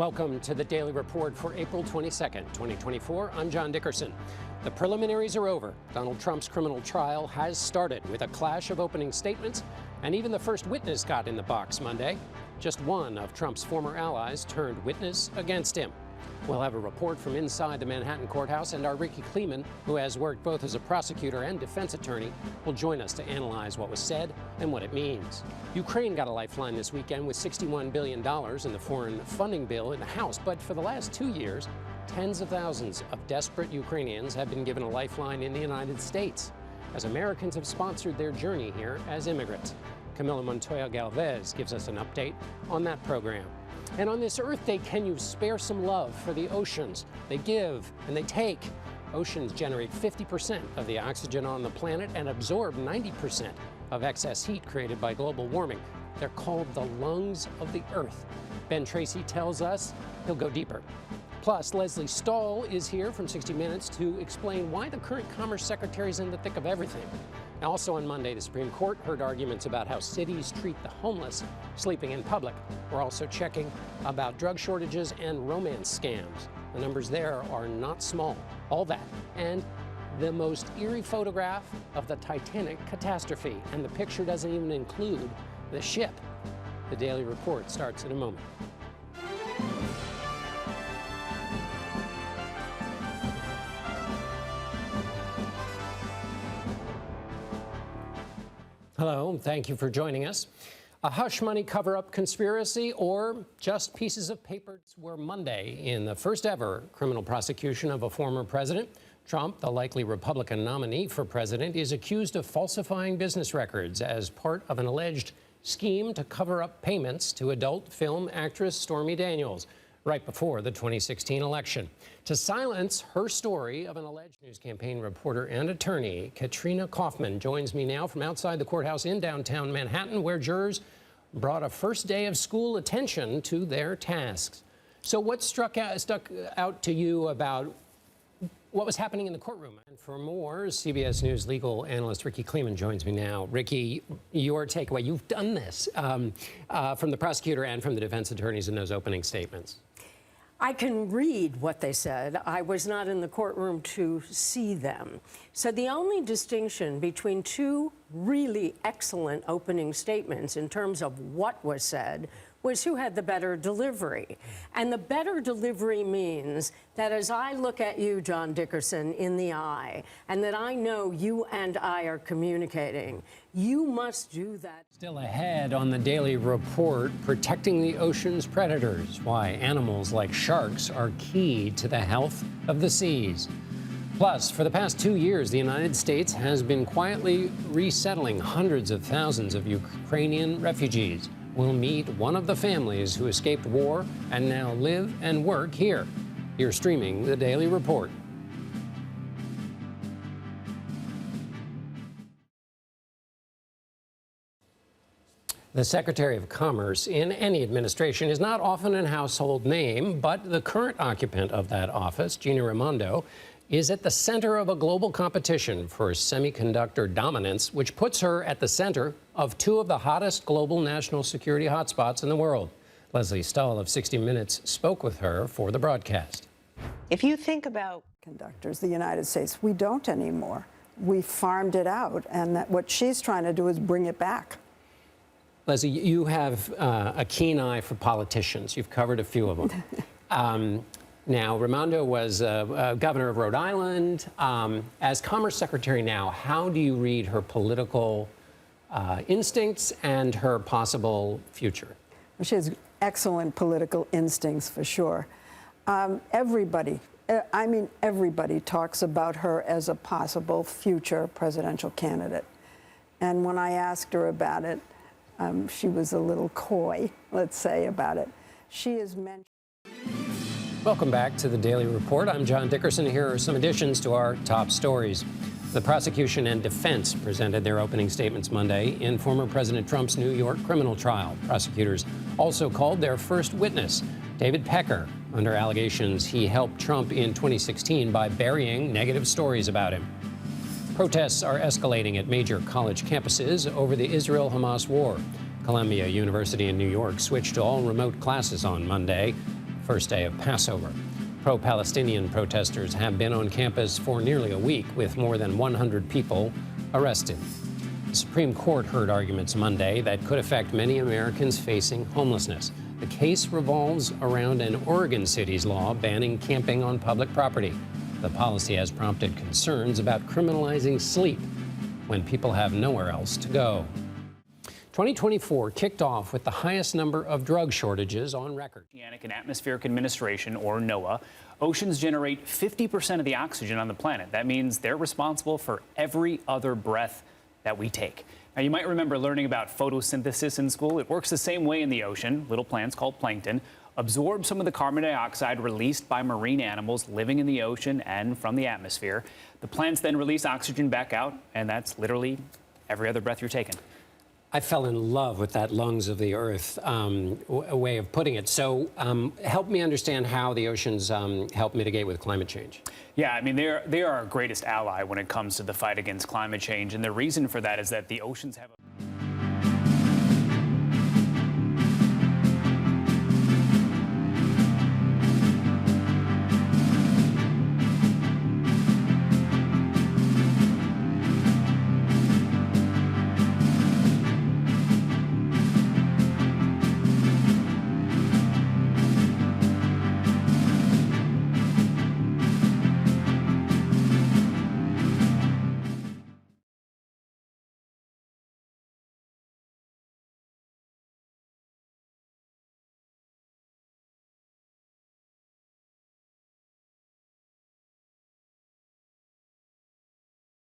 Welcome to the Daily Report for April 22nd, 2024. I'm John Dickerson. The preliminaries are over. Donald Trump's criminal trial has started with a clash of opening statements, and even the first witness got in the box Monday. Just one of Trump's former allies turned witness against him. We'll have a report from inside the Manhattan courthouse, and our Ricky Kleeman, who has worked both as a prosecutor and defense attorney, will join us to analyze what was said and what it means. Ukraine got a lifeline this weekend with $61 billion in the foreign funding bill in the House, but for the last 2 years, tens of thousands of desperate Ukrainians have been given a lifeline in the United States, as Americans have sponsored their journey here as immigrants. Camila Montoya Galvez gives us an update on that program. And on this Earth Day, can you spare some love for the oceans? They give and they take. Oceans generate 50% of the oxygen on the planet and absorb 90% of excess heat created by global warming. They're called the lungs of the Earth. Ben Tracy tells us he'll go deeper. Plus, Leslie Stahl is here from 60 Minutes to explain why the current Commerce Secretary is in the thick of everything. Now, also on Monday, the Supreme Court heard arguments about how cities treat the homeless sleeping in public. We're also checking about drug shortages and romance scams. The numbers there are not small. All that and the most eerie photograph of the Titanic catastrophe. And the picture doesn't even include the ship. The Daily Report starts in a moment. Hello, and thank you for joining us. A hush money cover-up conspiracy or just pieces of paper were Monday in the first ever criminal prosecution of a former president. Trump, the likely Republican nominee for president, is accused of falsifying business records as part of an alleged scheme to cover up payments to adult film actress Stormy Daniels right before the 2016 election. To silence her story of an alleged news campaign reporter and attorney, Katrina Kaufman joins me now from outside the courthouse in downtown Manhattan, where jurors brought a first day of school attention to their tasks. So what stuck out to you about what was happening in the courtroom? And for more, CBS News legal analyst Ricky Kleeman joins me now. Ricky, your takeaway, you've done this from the prosecutor and from the defense attorneys in those opening statements. I can read what they said. I was not in the courtroom to see them. So the only distinction between two really excellent opening statements in terms of what was said was who had the better delivery. And the better delivery means that as I look at you, John Dickerson, in the eye, and that I know you and I are communicating, you must do that. Still ahead on the Daily Report, protecting the ocean's predators, why animals like sharks are key to the health of the seas. Plus, for the past 2 years, the United States has been quietly resettling hundreds of thousands of Ukrainian refugees. We'll meet one of the families who escaped war and now live and work here. You're streaming the Daily Report. The Secretary of Commerce in any administration is not often a household name, but the current occupant of that office, Gina Raimondo, is at the center of a global competition for semiconductor dominance, which puts her at the center of two of the hottest global national security hotspots in the world. Leslie Stahl of 60 Minutes spoke with her for the broadcast. If you think about conductors, the United States, we don't anymore. We farmed it out, and that what she's trying to do is bring it back. Leslie, you have a keen eye for politicians. You've covered a few of them. Now, Raimondo was governor of Rhode Island. As Commerce Secretary now, how do you read her political instincts and her possible future? She has excellent political instincts, for sure. Everybody talks about her as a possible future presidential candidate. And when I asked her about it, she was a little coy, let's say, about it. She is mentioned. Welcome back to the Daily Report. I'm John Dickerson. Here are some additions to our top stories. The prosecution and defense presented their opening statements Monday in former President Trump's New York criminal trial. Prosecutors also called their first witness, David Pecker, under allegations he helped Trump in 2016 by burying negative stories about him. Protests are escalating at major college campuses over the Israel-Hamas war. Columbia University in New York switched to all remote classes on Monday first day of Passover. Pro-Palestinian protesters have been on campus for nearly a week, with more than 100 people arrested. The Supreme Court heard arguments Monday that could affect many Americans facing homelessness. The case revolves around an Oregon city's law banning camping on public property. The policy has prompted concerns about criminalizing sleep when people have nowhere else to go. 2024 kicked off with the highest number of drug shortages on record. Oceanic and Atmospheric Administration, or NOAA, oceans generate 50% of the oxygen on the planet. That means they're responsible for every other breath that we take. Now, you might remember learning about photosynthesis in school. It works the same way in the ocean. Little plants called plankton absorb some of the carbon dioxide released by marine animals living in the ocean and from the atmosphere. The plants then release oxygen back out, and that's literally every other breath you're taking. I fell in love with that lungs of the earth way of putting it. So help me understand how the oceans help mitigate with climate change. Yeah, I mean, they are our greatest ally when it comes to the fight against climate change. And the reason for that is that the oceans have